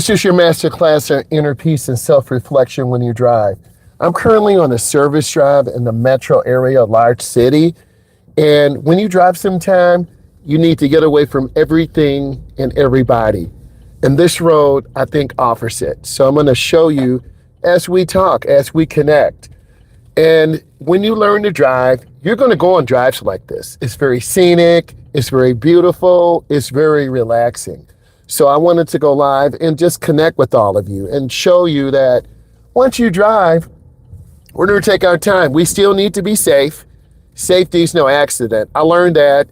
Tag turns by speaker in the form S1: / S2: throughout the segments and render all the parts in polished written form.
S1: This is your masterclass on inner peace and self-reflection when you drive. I'm currently on a service drive in the metro area, a large city. And when you drive sometime, you need to get away from everything and everybody. And this road, I think, offers it. So I'm going to show you as we talk, as we connect. And when you learn to drive, you're going to go on drives like this. It's very scenic. It's very beautiful. It's very relaxing. So I wanted to go live and just connect with all of you and show you that once you drive, we're going to take our time. We still need to be safe. Safety is no accident. I learned that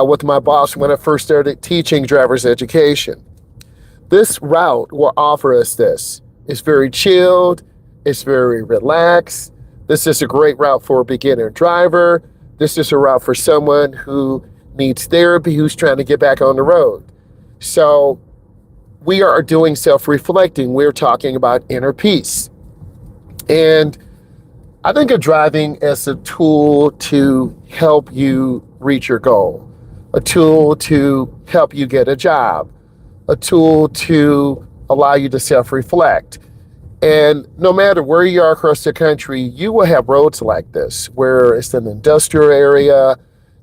S1: with my boss when I first started teaching driver's education. This route will offer us this. It's very chilled. It's very relaxed. This is a great route for a beginner driver. This is a route for someone who needs therapy, who's trying to get back on the road. So we are doing self-reflecting. We're talking about inner peace. And I think of driving as a tool to help you reach your goal, a tool to help you get a job, a tool to allow you to self-reflect. And no matter where you are across the country, you will have roads like this, where it's an industrial area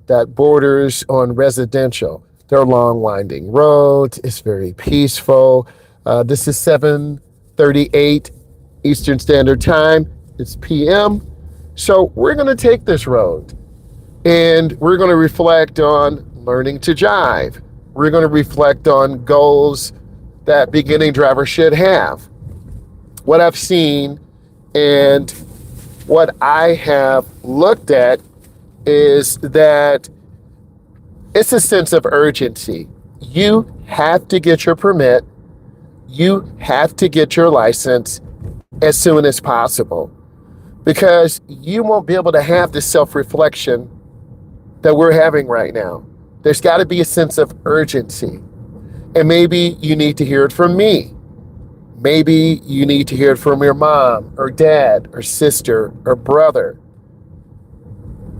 S1: that borders on residential. They're long, winding roads. It's very peaceful. This is 7:38 Eastern Standard Time. It's PM. So we're going to take this road, and we're going to reflect on learning to drive. We're going to reflect on goals that beginning drivers should have. What I've seen and what I have looked at is that it's a sense of urgency. You have to get your permit. You have to get your license as soon as possible, because you won't be able to have the self-reflection that we're having right now. There's got to be a sense of urgency. And maybe you need to hear it from me. Maybe you need to hear it from your mom or dad or sister or brother.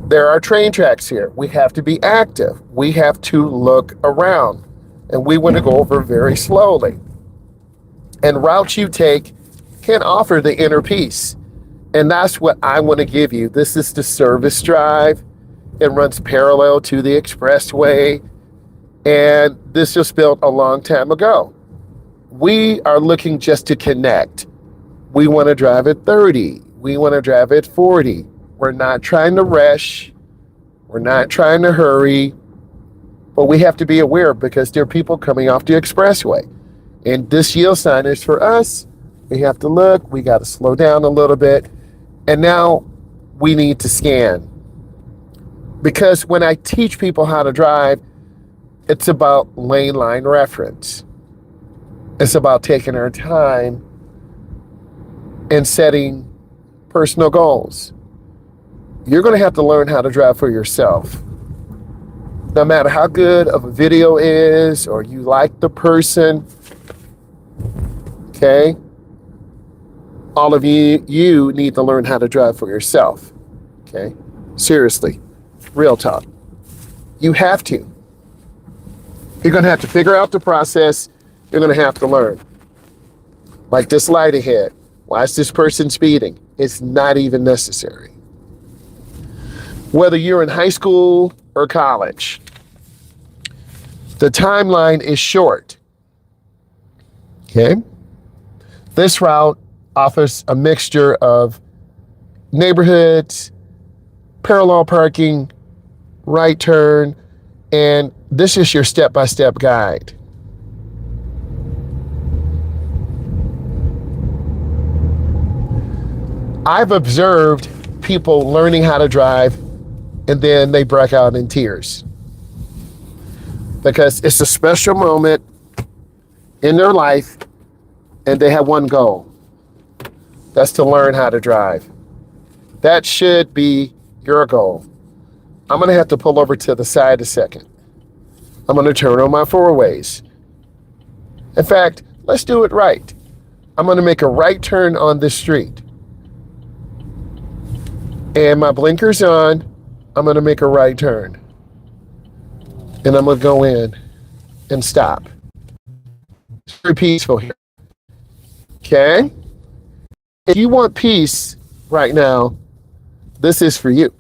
S1: There are train tracks here. We have to be active. We have to look around. And we want to go over very slowly. And routes you take can offer the inner peace. And that's what I want to give you. This is the service drive. It runs parallel to the expressway. And this was built a long time ago. We are looking just to connect. We want to drive at 30. We want to drive at 40. We're not trying to rush. We're not trying to hurry. But we have to be aware, because there are people coming off the expressway. And this yield sign is for us. We have to look. We got to slow down a little bit. And now we need to scan. Because when I teach people how to drive, it's about lane line reference. It's about taking our time and setting personal goals. You're going to have to learn how to drive for yourself. No matter how good of a video is, or you like the person, okay? All of you need to learn how to drive for yourself, okay? Seriously, real talk. You have to. You're going to have to figure out the process. You're going to have to learn. Like this light ahead. Why is this person speeding? It's not even necessary. Whether you're in high school or college, the timeline is short. Okay? This route offers a mixture of neighborhoods, parallel parking, right turn, and this is your step-by-step guide. I've observed people learning how to drive, and then they break out in tears, because it's a special moment in their life, and they have one goal. That's to learn how to drive. That should be your goal. I'm going to have to pull over to the side a second. I'm going to turn on my four ways. In fact, let's do it right. I'm going to make a right turn on this street. And my blinker's on. I'm going to make a right turn. And I'm going to go in and stop. It's very peaceful here. Okay? If you want peace right now, this is for you.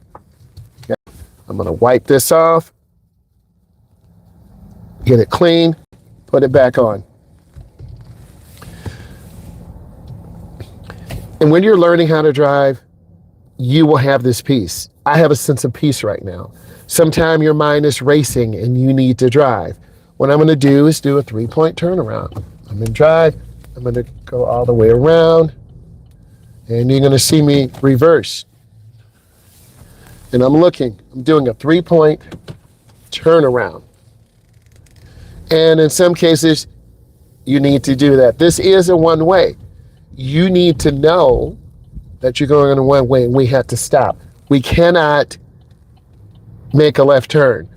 S1: Okay? I'm going to wipe this off, get it clean, put it back on. And when you're learning how to drive, you will have this peace. I have a sense of peace right now. Sometimes your mind is racing and you need to drive. What I'm going to do is do a 3-point turnaround. I'm going to drive. I'm going to go all the way around. And you're going to see me reverse. And I'm doing a 3-point turnaround. And in some cases, you need to do that. This is a one-way. You need to know that you're going in a one-way and we have to stop. We cannot make a left turn.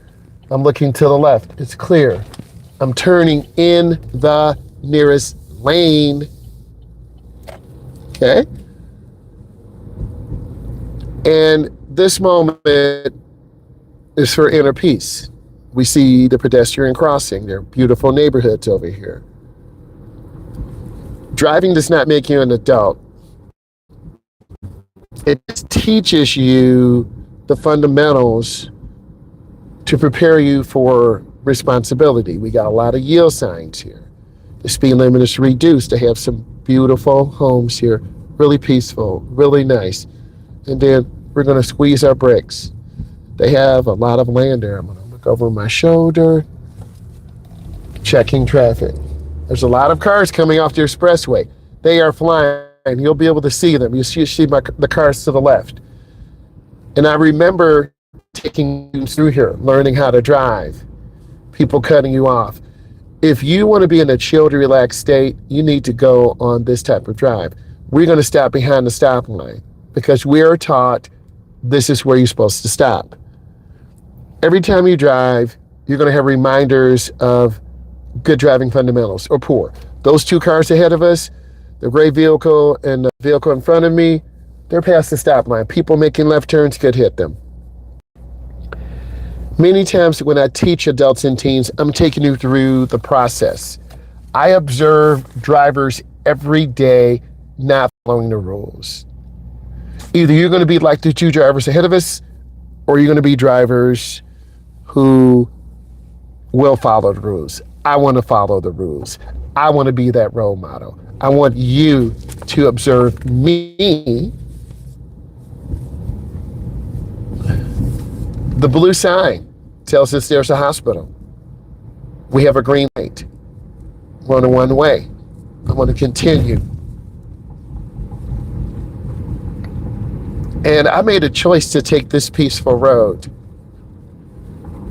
S1: I'm looking to the left. It's clear. I'm turning in the nearest lane. Okay? And this moment is for inner peace. We see the pedestrian crossing. There are beautiful neighborhoods over here. Driving does not make you an adult. It teaches you the fundamentals to prepare you for responsibility. We got a lot of yield signs here. The speed limit is reduced. They have some beautiful homes here, really peaceful, really nice. And then we're going to squeeze our brakes. They have a lot of land there. I'm going to look over my shoulder, checking traffic. There's a lot of cars coming off the expressway. They are flying. You'll be able to see them. You see the cars to the left. And I remember taking you through here, learning how to drive, people cutting you off. If you want to be in a chilled, relaxed state, you need to go on this type of drive. We're going to stop behind the stop line because we are taught this is where you're supposed to stop. Every time you drive, you're going to have reminders of good driving fundamentals or poor. Those two cars ahead of us, the gray vehicle and the vehicle in front of me, they're past the stop line. People making left turns could hit them. Many times when I teach adults and teens, I'm taking you through the process. I observe drivers every day not following the rules. Either you're going to be like the two drivers ahead of us, or you're going to be drivers who will follow the rules. I want to follow the rules. I want to be that role model. I want you to observe me. The blue sign tells us there's a hospital. We have a green light. We're on a one-way. I want to continue. And I made a choice to take this peaceful road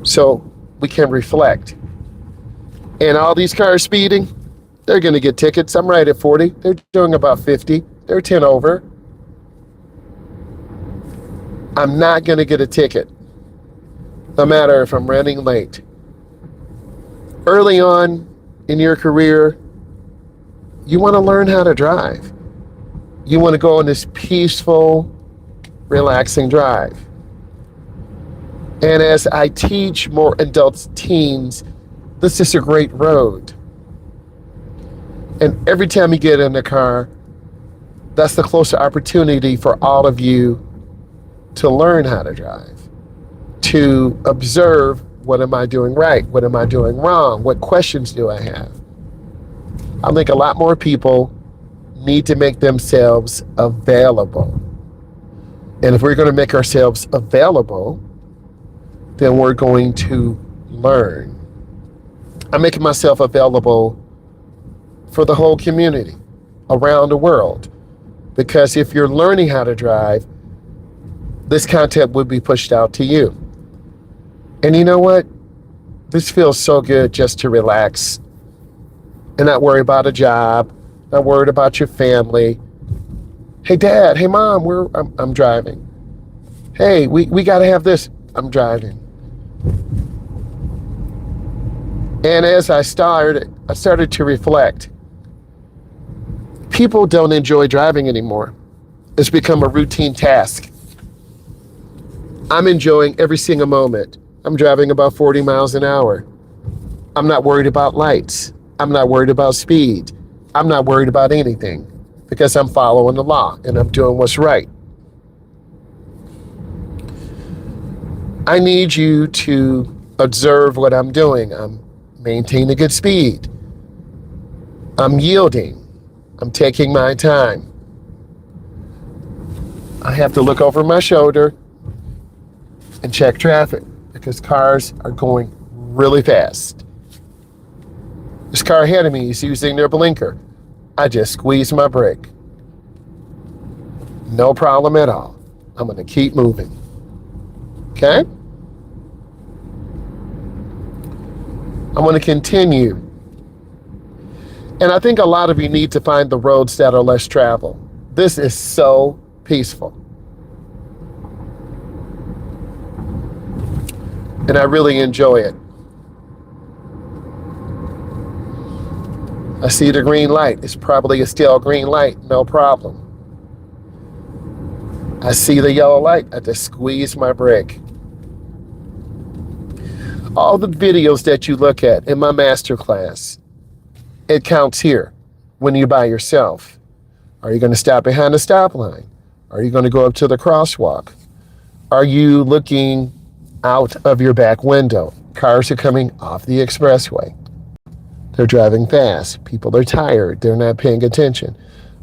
S1: so we can reflect. And all these cars speeding, they're going to get tickets. I'm right at 40. They're doing about 50. They're 10 over. I'm not going to get a ticket, no matter if I'm running late. Early on in your career, you want to learn how to drive. You want to go on this peaceful, relaxing drive. And as I teach more adults, teens, this is a great road. And every time you get in the car, that's the closer opportunity for all of you to learn how to drive, to observe, what am I doing right? What am I doing wrong? What questions do I have? I think a lot more people need to make themselves available. And if we're going to make ourselves available, then we're going to learn. I'm making myself available for the whole community around the world. Because if you're learning how to drive, this content would be pushed out to you. And you know what? This feels so good just to relax and not worry about a job, not worried about your family. Hey, Dad. Hey, Mom. I'm driving. Hey, we got to have this. I'm driving. And as I started to reflect. People don't enjoy driving anymore. It's become a routine task. I'm enjoying every single moment. I'm driving about 40 miles an hour. I'm not worried about lights. I'm not worried about speed. I'm not worried about anything. because I'm following the law and I'm doing what's right. I need you to observe what I'm doing. I'm maintaining a good speed. I'm yielding. I'm taking my time. I have to look over my shoulder and check traffic because cars are going really fast. This car ahead of me is using their blinker. I just squeeze my brake. No problem at all. I'm going to keep moving. Okay? I'm going to continue. And I think a lot of you need to find the roads that are less traveled. This is so peaceful. And I really enjoy it. I see the green light. It's probably a still green light, no problem. I see the yellow light. I just squeeze my brake. All the videos that you look at in my masterclass, it counts here when you're by yourself. Are you going to stop behind the stop line? Are you going to go up to the crosswalk? Are you looking out of your back window? Cars are coming off the expressway. They're driving fast. People are tired. They're not paying attention.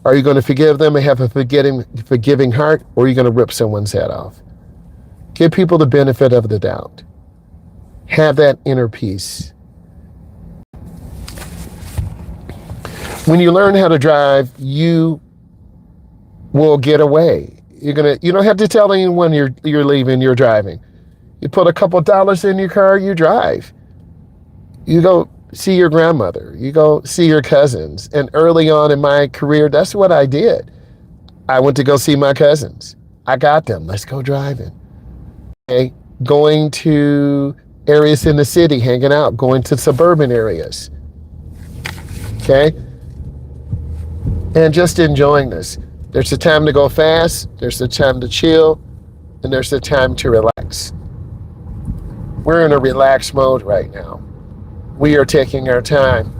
S1: Are you going to forgive them and have a forgiving heart, or are you going to rip someone's head off? Give people the benefit of the doubt. Have that inner peace. When you learn how to drive, you will get away. You don't have to tell anyone you're leaving, you're driving. You put a couple dollars in your car, you drive. You go see your grandmother. You go see your cousins. And early on in my career, that's what I did. I went to go see my cousins. I got them. Let's go driving. Okay? Going to areas in the city, hanging out, going to suburban areas. Okay? And just enjoying this. There's a time to go fast, there's a time to chill, and there's a time to relax. We're in a relaxed mode right now. We are taking our time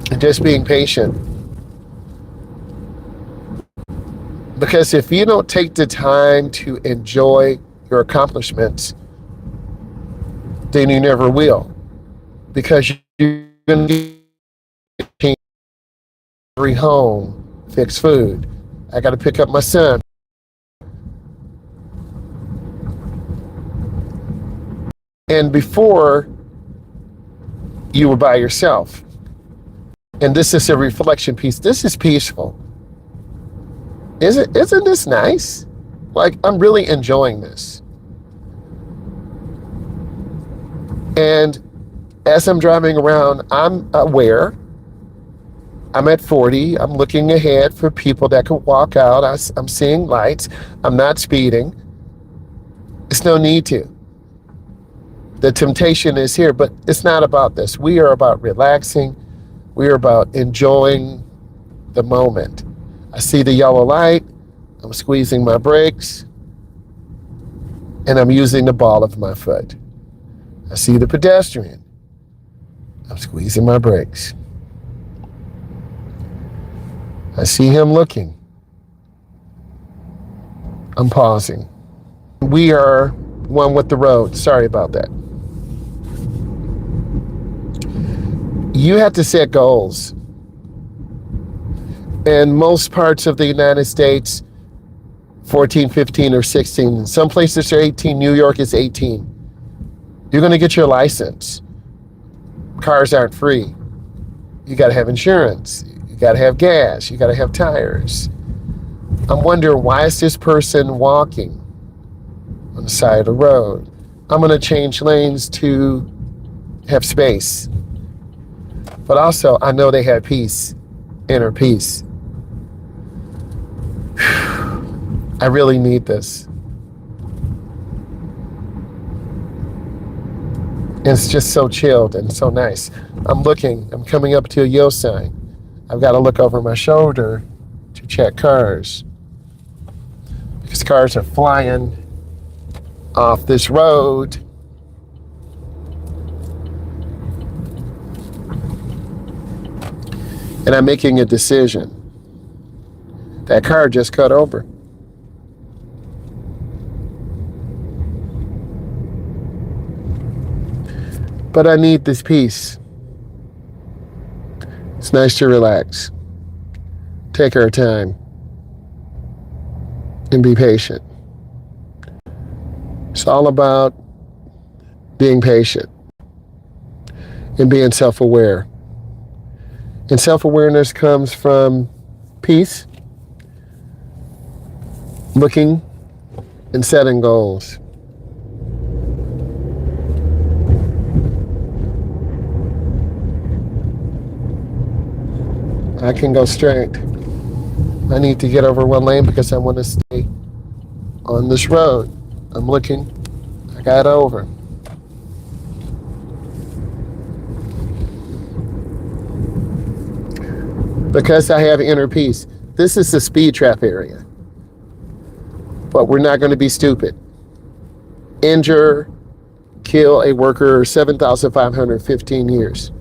S1: and just being patient. Because if you don't take the time to enjoy your accomplishments, then you never will. Because you're going to get every home, fix food. I got to pick up my son. And before, you were by yourself. And this is a reflection piece. This is peaceful. Isn't this nice? Like, I'm really enjoying this. And as I'm driving around, I'm aware. I'm at 40. I'm looking ahead for people that could walk out. I'm seeing lights. I'm not speeding. There's no need to. The temptation is here, but it's not about this. We are about relaxing. We are about enjoying the moment. I see the yellow light. I'm squeezing my brakes. And I'm using the ball of my foot. I see the pedestrian. I'm squeezing my brakes. I see him looking. I'm pausing. We are one with the road. Sorry about that. You have to set goals. In most parts of the United States, 14, 15, or 16. Some places are 18. New York is 18. You're going to get your license. Cars aren't free. You got to have insurance. You got to have gas. You got to have tires. I'm wondering, why is this person walking on the side of the road? I'm going to change lanes to have space. But also, I know they have peace, inner peace. I really need this. It's just so chilled and so nice. I'm coming up to a yield sign. I've got to look over my shoulder to check cars. Because cars are flying off this road. and I'm making a decision. That car just cut over. But I need this peace. It's nice to relax. Take our time and be patient. It's all about being patient and being self-aware. And self-awareness comes from peace, looking and setting goals. I can go straight. I need to get over one lane because I want to stay on this road. I'm looking. I got over. Because I have inner peace. This is the speed trap area. But we're not going to be stupid. Injure, kill a worker 7,515 years.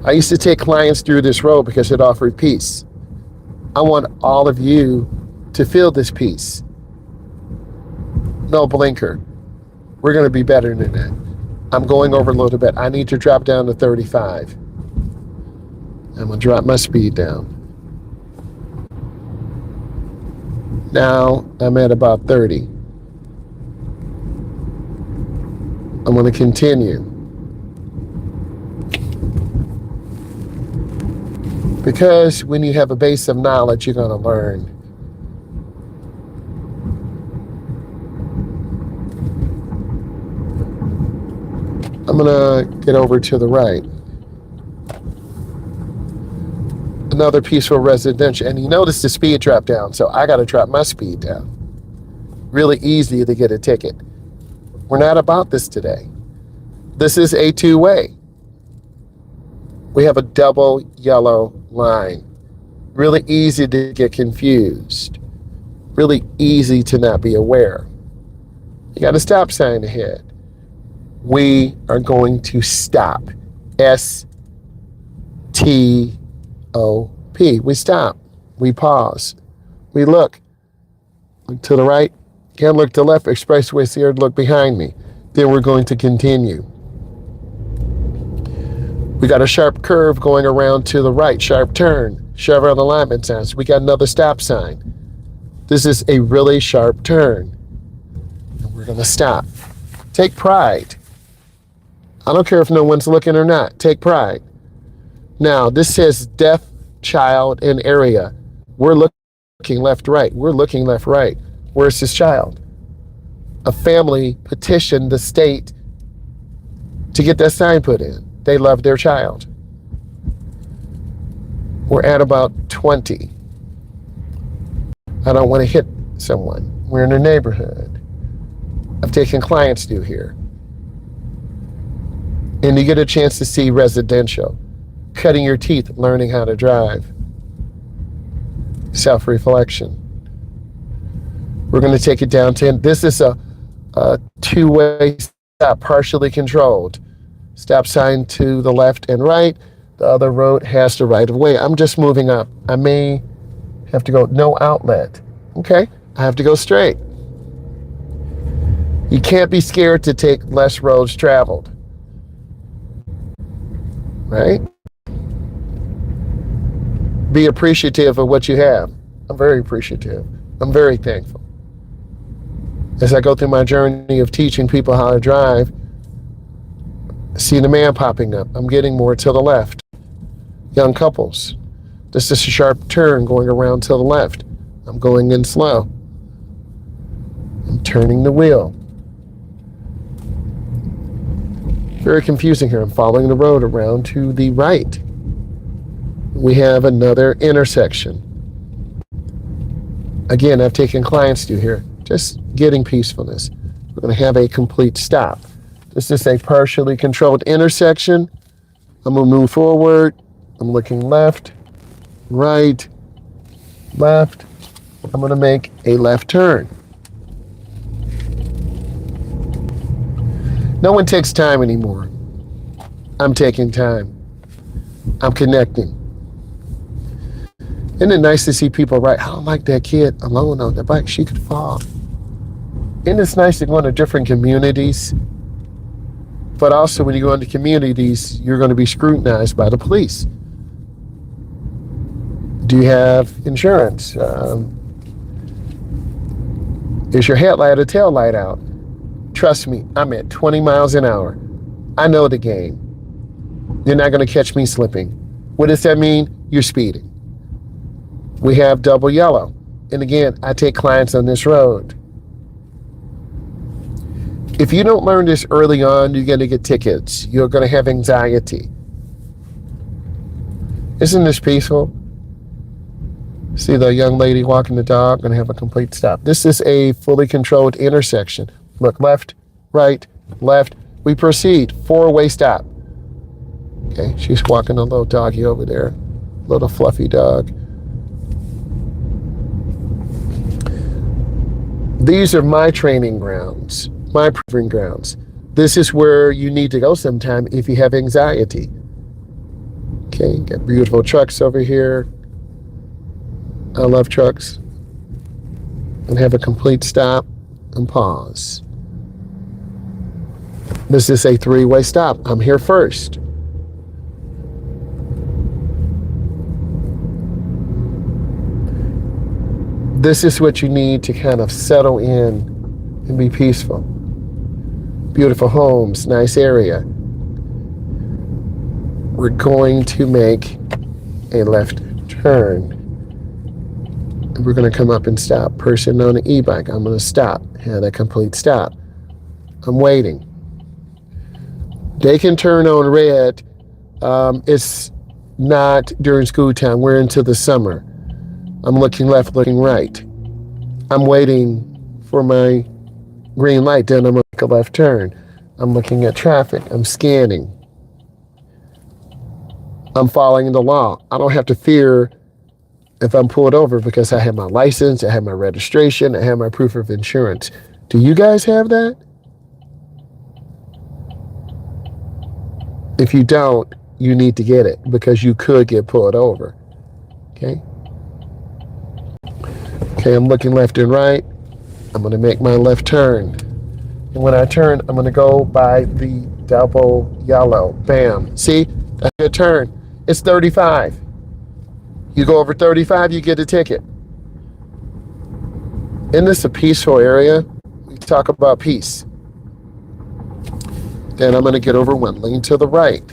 S1: I used to take clients through this road because it offered peace. I want all of you to feel this peace. No blinker. We're going to be better than that. I'm going over a little bit. I need to drop down to 35. I'm going to drop my speed down. Now I'm at about 30. I'm going to continue. Because when you have a base of knowledge, you're going to learn. I'm going to get over to the right. Another peaceful residential. And you notice the speed drop down, so I got to drop my speed down. Really easy to get a ticket. We're not about this today. This is a two-way. We have a double yellow line. Really easy to get confused. Really easy to not be aware. You got a stop sign ahead. We are going to stop. S-T-O-P. We stop. We pause. We look. Look to the right. Can't look to the left. Expressway's here. Look behind me. Then we're going to continue. We got a sharp curve going around to the right, sharp turn, Chevron alignment signs. We got another stop sign. This is a really sharp turn. And we're going to stop. Take pride. I don't care if no one's looking or not. Take pride. Now, this says deaf child in area. We're looking left, right. We're looking left, right. Where's this child? A family petitioned the state to get that sign put in. They love their child. We're at about 20. I don't want to hit someone. We're in a neighborhood. I've taken clients through here. And you get a chance to see residential. Cutting your teeth, learning how to drive. Self-reflection. We're going to take it down to, this is a two-way stop, partially controlled. Stop sign to the left and right. The other road has the right of way. I'm just moving up. I may have to go, no outlet. Okay, I have to go straight. You can't be scared to take less roads traveled. Right? Be appreciative of what you have. I'm very appreciative. I'm very thankful. As I go through my journey of teaching people how to drive, I see the man popping up. I'm getting more to the left. Young couples. This is a sharp turn going around to the left. I'm going in slow. I'm turning the wheel. Very confusing here. I'm following the road around to the right. We have another intersection. Again, I've taken clients through here. Just getting peacefulness. We're going to have a complete stop. This is a partially controlled intersection. I'm going to move forward. I'm looking left, right, left. I'm going to make a left turn. No one takes time anymore. I'm taking time. I'm connecting. Isn't it nice to see people I don't like that kid alone on the bike. She could fall. Isn't it nice to go into different communities? But also when you go into communities, you're going to be scrutinized by the police. Do you have insurance? Is your headlight or tail light out? Trust me, I'm at 20 miles an hour. I know the game. You're not going to catch me slipping. What does that mean? You're speeding. We have double yellow. And again, I take clients on this road. If you don't learn this early on, you're going to get tickets. You're going to have anxiety. Isn't this peaceful? See the young lady walking the dog, going to have a complete stop. This is a fully controlled intersection. Look, left, right, left. We proceed. 4-way stop. Okay, she's walking a little doggy over there. Little fluffy dog. These are my training grounds, my proving grounds. This is where you need to go sometime if you have anxiety. Okay, got beautiful trucks over here. I love trucks. And have a complete stop and pause. This is a 3-way stop. I'm here first. This is what you need to kind of settle in and be peaceful. Beautiful homes, nice area. We're going to make a left turn. And we're going to come up and stop. Person on an e-bike, I'm going to stop. And a complete stop. I'm waiting. They can turn on red. It's not during school time. We're into the summer. I'm looking left, looking right. I'm waiting for my green light, then I'm going to make a left turn. I'm looking at traffic. I'm scanning. I'm following the law. I don't have to fear if I'm pulled over because I have my license, I have my registration, I have my proof of insurance. Do you guys have that? If you don't, you need to get it because you could get pulled over. Okay? Okay, I'm looking left and right. I'm going to make my left turn. And when I turn, I'm going to go by the double yellow. Bam. See? That's a good turn. It's 35. You go over 35, you get a ticket. Isn't this a peaceful area? We talk about peace. Then I'm going to get over one lane to the right.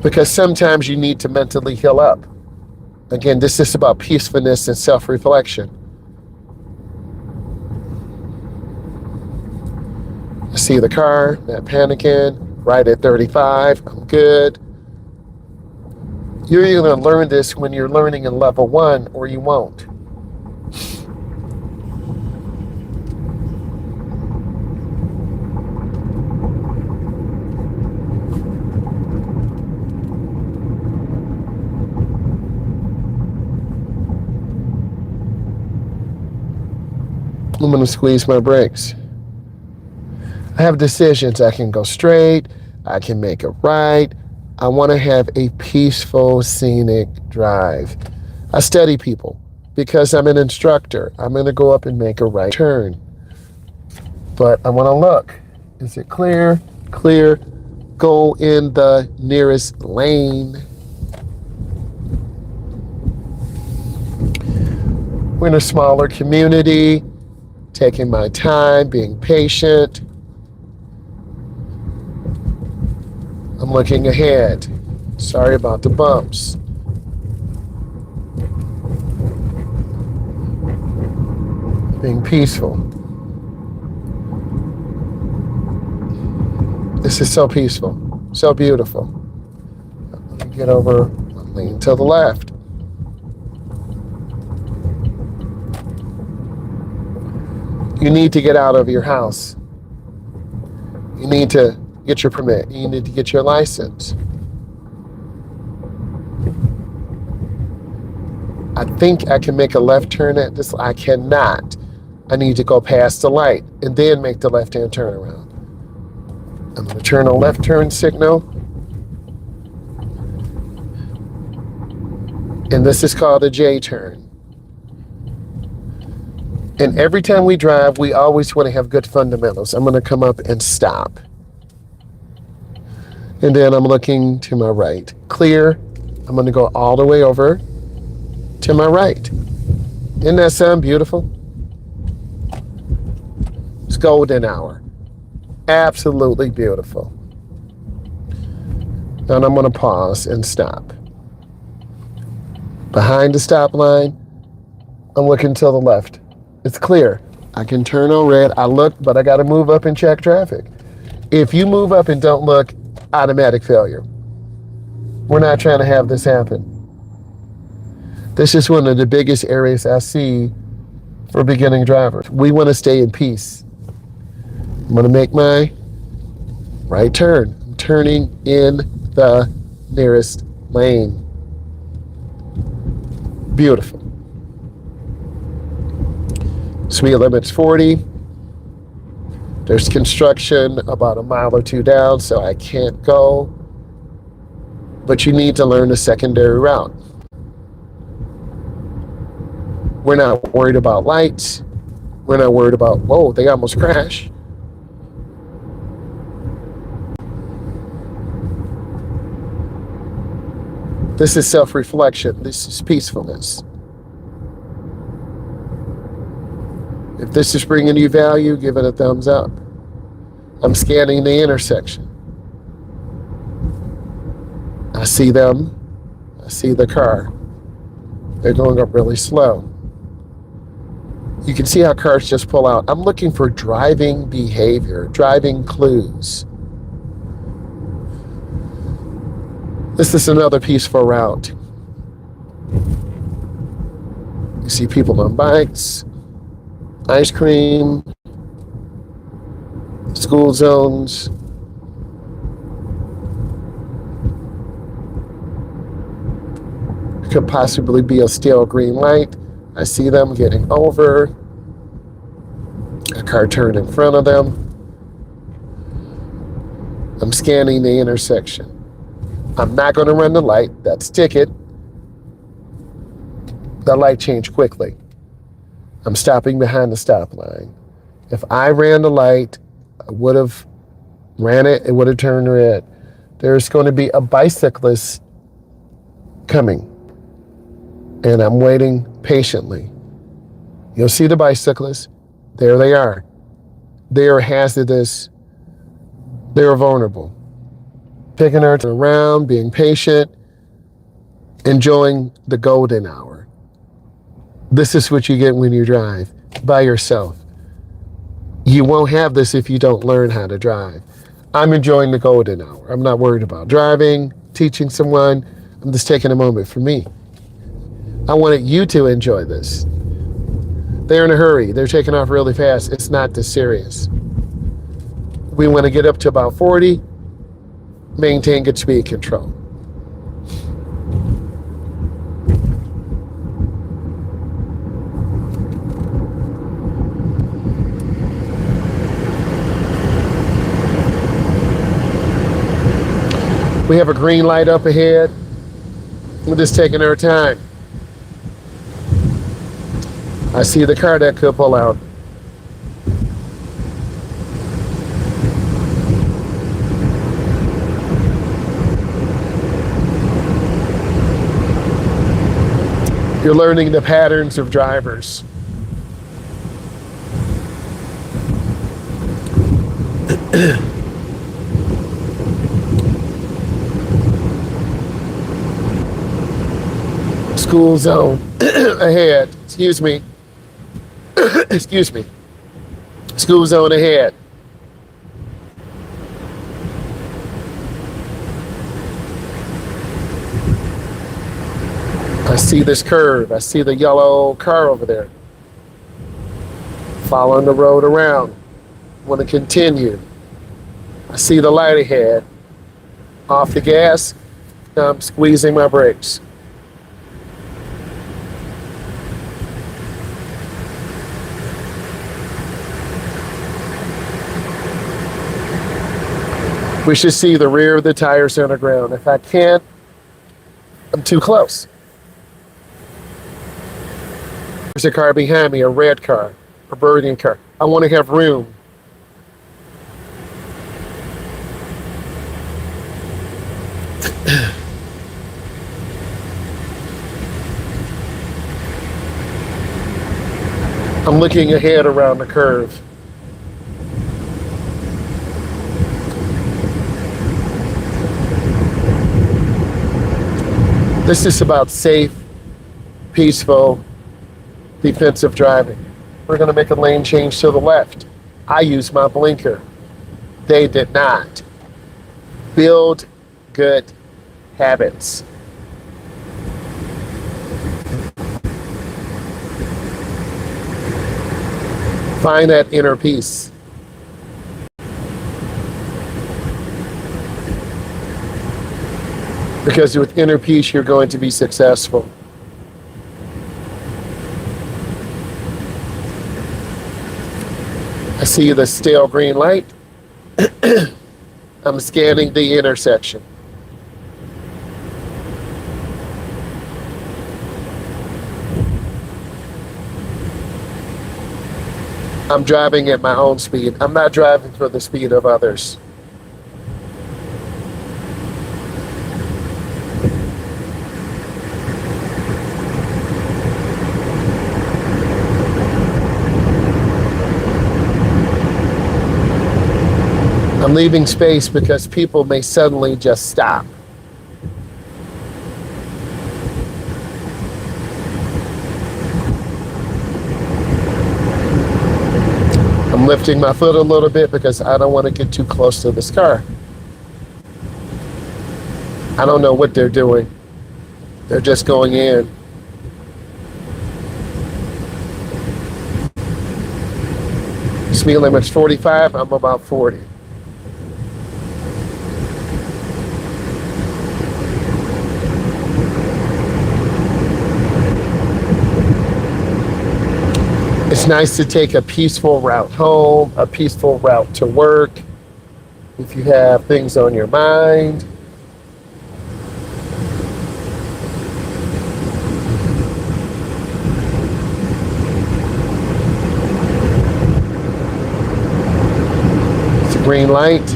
S1: Because sometimes you need to mentally heal up. Again, this is about peacefulness and self-reflection. I see the car, not panicking, right at 35, I'm good. You're either going to learn this when you're learning in level 1 or you won't. I'm going to squeeze my brakes. I have decisions. I can go straight. I can make a right. I want to have a peaceful, scenic drive. I study people because I'm an instructor. I'm going to go up and make a right turn. But I want to look. Is it clear? Clear. Go in the nearest lane. We're in a smaller community. Taking my time, being patient. I'm looking ahead. Sorry about the bumps. Being peaceful. This is so peaceful, so beautiful. Let me get over one lane to the left. You need to get out of your house. You need to get your permit. You need to get your license. I think I can make a left turn at this. I cannot. I need to go past the light and then make the left-hand turn around. I'm going to turn on left turn signal. And this is called a J turn. And every time we drive, we always want to have good fundamentals. I'm going to come up and stop. And then I'm looking to my right. Clear. I'm going to go all the way over to my right. Doesn't that sound beautiful? It's golden hour. Absolutely beautiful. And I'm going to pause and stop. Behind the stop line, I'm looking to the left. It's clear. I can turn on red. I look, but I got to move up and check traffic. If you move up and don't look, automatic failure. We're not trying to have this happen. This is one of the biggest areas I see for beginning drivers. We want to stay in peace. I'm going to make my right turn. I'm turning in the nearest lane. Beautiful. Speed limit's 40. There's construction about a mile or two down, so I can't go. But you need to learn a secondary route. We're not worried about lights. We're not worried about, whoa, they almost crashed. This is self-reflection. This is peacefulness. If this is bringing you value, give it a thumbs up. I'm scanning the intersection. I see them. I see the car. They're going up really slow. You can see how cars just pull out. I'm looking for driving behavior, driving clues. This is another peaceful route. You see people on bikes, ice cream, school zones. Could possibly be a stale green light. I see them getting over. A car turned in front of them. I'm scanning the intersection. I'm not going to run the light. That's ticket. The light changed quickly. I'm stopping behind the stop line. If I ran the light, I would have ran it. It would have turned red. There's going to be a bicyclist coming. And I'm waiting patiently. You'll see the bicyclists. There they are. They are hazardous. They are vulnerable. Picking her around, being patient, enjoying the golden hour. This is what you get when you drive by yourself. You won't have this if you don't learn how to drive. I'm enjoying the golden hour. I'm not worried about driving, teaching someone. I'm just taking a moment for me. I wanted you to enjoy this. They're in a hurry. They're taking off really fast. It's not this serious. We want to get up to about 40, maintain good speed control. We have a green light up ahead. We're just taking our time. I see the car that could pull out. You're learning the patterns of drivers. School zone ahead. Excuse me. Excuse me. School zone ahead. I see this curve. I see the yellow car over there. Following the road around. Want to continue. I see the light ahead. Off the gas. I'm squeezing my brakes. We should see the rear of the tires on the ground. If I can't, I'm too close. There's a car behind me, a red car, a burgundy car. I want to have room. I'm looking ahead around the curve. This is about safe, peaceful, defensive driving. We're going to make a lane change to the left. I use my blinker. They did not. Build good habits. Find that inner peace. Because with inner peace, you're going to be successful. I see the stale green light. I'm scanning the intersection. I'm driving at my own speed. I'm not driving for the speed of others. I'm leaving space because people may suddenly just stop. I'm lifting my foot a little bit because I don't want to get too close to this car. I don't know what they're doing. They're just going in. Speed limit's 45, I'm about 40. It's nice to take a peaceful route home, a peaceful route to work, if you have things on your mind. It's a green light.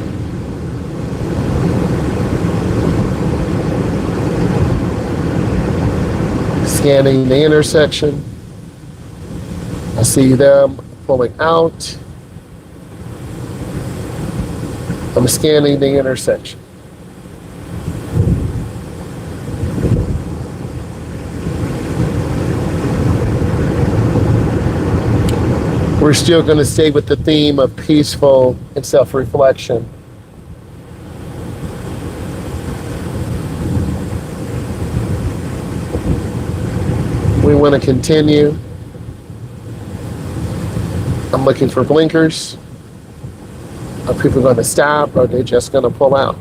S1: Scanning the intersection. I see them pulling out. I'm scanning the intersection. We're still going to stay with the theme of peaceful and self-reflection. We want to continue. I'm looking for blinkers. Are people going to stop, or are they just going to pull out?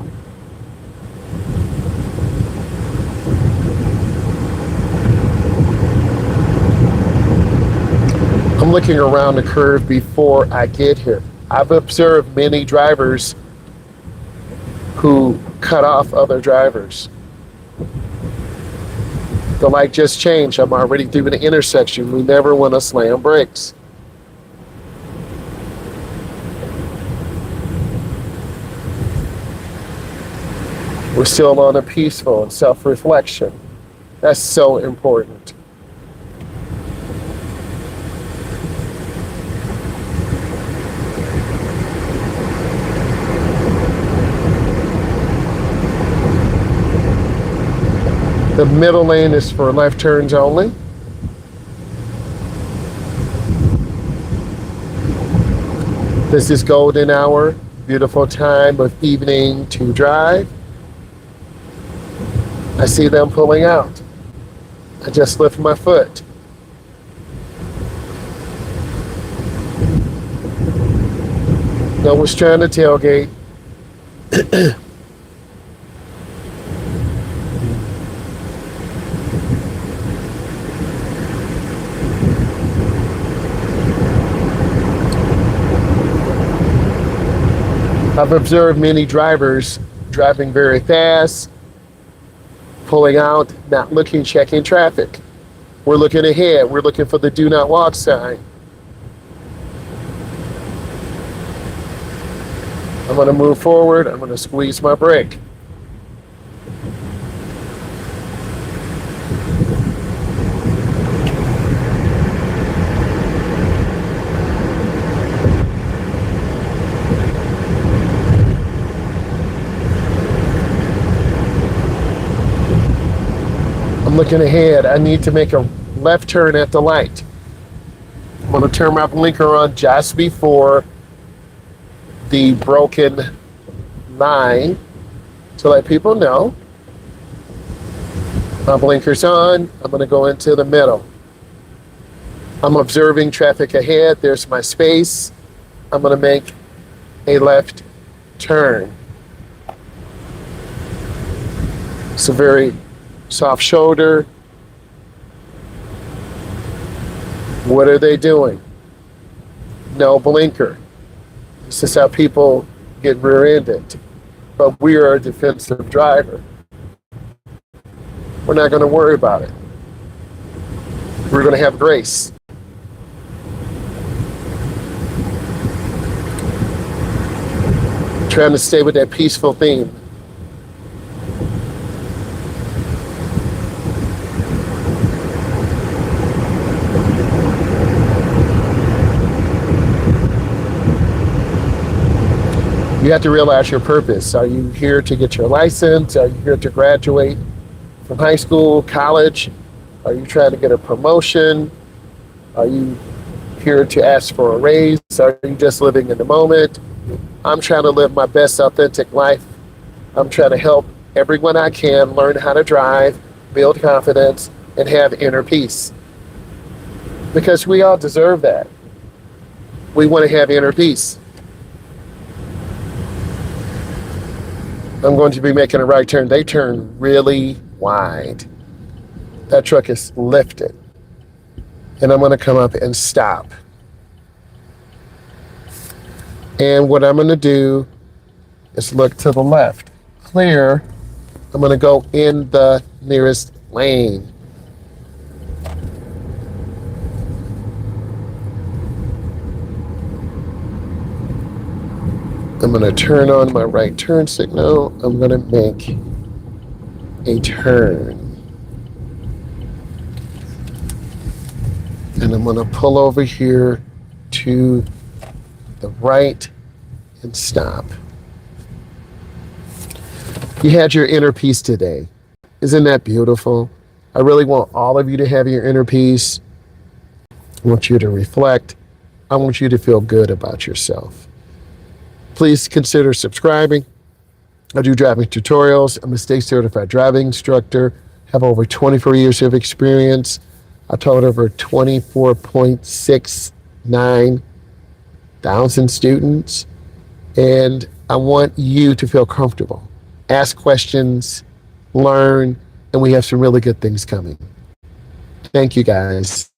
S1: I'm looking around the curve before I get here. I've observed many drivers who cut off other drivers. The light just changed. I'm already through the intersection. We never want to slam brakes. We're still on a peaceful and self-reflection. That's so important. The middle lane is for left turns only. This is golden hour, beautiful time of evening to drive. I see them pulling out. I just lift my foot. No one's trying to tailgate. I've observed many drivers driving very fast, pulling out, not looking, checking traffic. We're looking ahead. We're looking for the do not walk sign. I'm going to move forward. I'm going to squeeze my brake. I'm looking ahead. I need to make a left turn at the light. I'm going to turn my blinker on just before the broken line to let people know. My blinker's on. I'm going to go into the middle. I'm observing traffic ahead. There's my space. I'm going to make a left turn. It's a very soft shoulder. What are they doing? No blinker. This is how people get rear-ended. But we are a defensive driver. We're not going to worry about it. We're going to have grace. Trying to stay with that peaceful theme. You have to realize your purpose. Are you here to get your license? Are you here to graduate from high school, college? Are you trying to get a promotion? Are you here to ask for a raise? Are you just living in the moment? I'm trying to live my best authentic life. I'm trying to help everyone I can learn how to drive, build confidence, and have inner peace. Because we all deserve that. We want to have inner peace. I'm going to be making a right turn. They turn really wide. That truck is lifted. And I'm going to come up and stop. And what I'm going to do is look to the left. Clear. I'm going to go in the nearest lane. I'm going to turn on my right turn signal. I'm going to make a turn. And I'm going to pull over here to the right and stop. You had your inner peace today. Isn't that beautiful? I really want all of you to have your inner peace. I want you to reflect. I want you to feel good about yourself. Please consider subscribing. I do driving tutorials. I'm a state certified driving instructor. Have over 24 years of experience. I taught over 24.69 thousand students. And I want you to feel comfortable. Ask questions, learn, and we have some really good things coming. Thank you, guys.